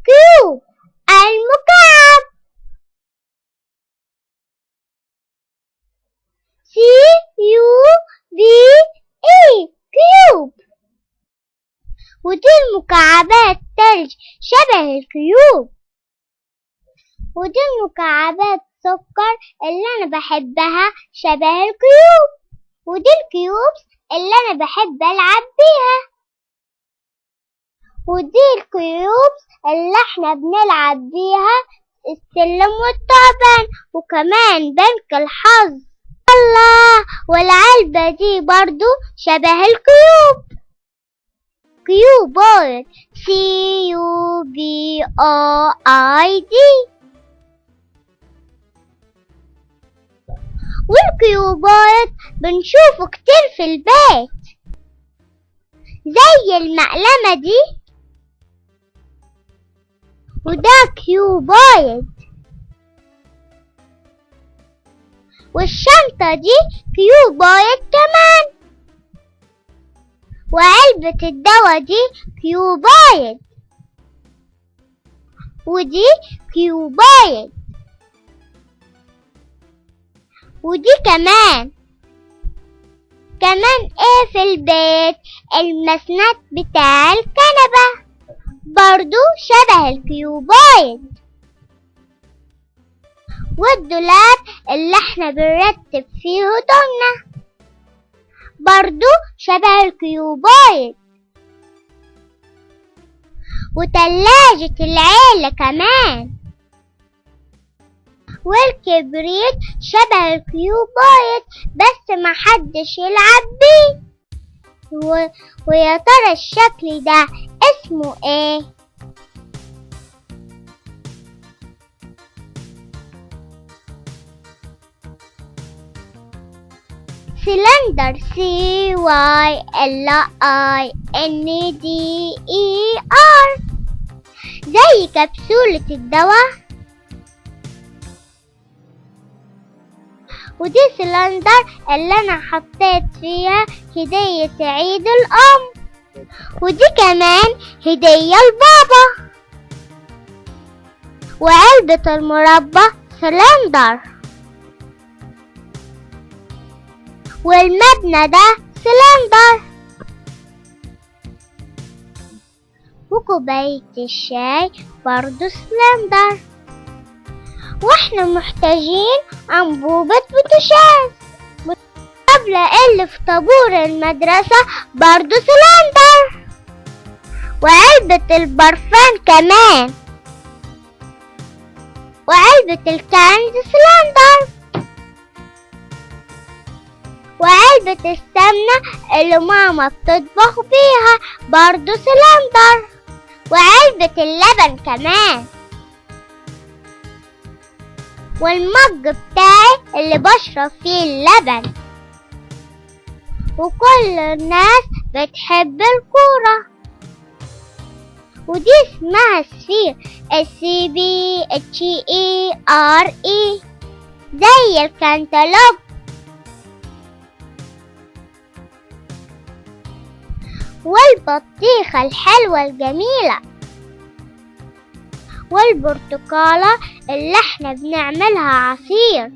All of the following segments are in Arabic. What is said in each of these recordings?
كيوب المكعب. CUBE كيوب. ودي المكعبات تلج شبه الكيوب. ودي المكعبات سكر اللي أنا بحبها شبه الكيوب. ودي الكيوبس اللي أنا بحب ألعب بيها. ودي الكيوبس اللي احنا بنلعب بيها السلم والتعبان وكمان بنك الحظ. الله، والعلبة دي برضو شبه الكيوب. كيوبويد CUBOID. والكيوبويد بنشوفه كتير في البيت زي المقلمة دي. وده كيوبويد. والشنطة دي كيوبويد كمان. وعلبة الدواء دي كيوبويد. ودي كيوبويد. ودي كمان ايه في البيت؟ المسند بتاع الكنبة برضو شبه الكيوبويد. والدولاب اللي احنا بنرتب فيه هدومنا برضو شبه الكيوبويد. وتلاجة العيلة كمان. والكبريت شبه الكيوبويد بس محدش يلعب بيه. ويا ترى الشكل ده اسمه ايه؟ سلندر. CYLINDER زي كبسولة الدواء. ودي سلندر اللي انا حطيت فيها هدية عيد الأم. ودي كمان هدية لبابا. وعلبة المربى سلندر. والمبنى ده سلندر. وكوباية الشاي برضو سلندر. واحنا محتاجين أنبوبة بوتاجاز. والطبلة اللي في طابور المدرسة برضو سلندر. وعلبة البرفان كمان. وعلبة الكنز سلندر. وعلبة السمنة اللي ماما بتطبخ بيها برضو سلندر. وعلبة اللبن كمان. والمج بتاعي اللي بشرب فيه اللبن. وكل الناس بتحب الكورة. ودي اسمها سفير SCBHERE زي الكنتالوب. والبطيخة الحلوة الجميلة. والبرتقالة اللي احنا بنعملها عصير.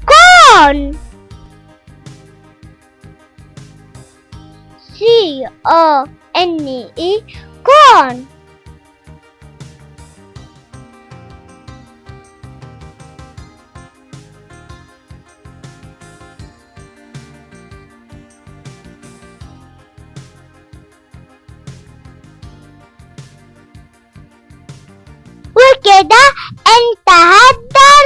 كون. CONE كون. وكده انتهى الدرس.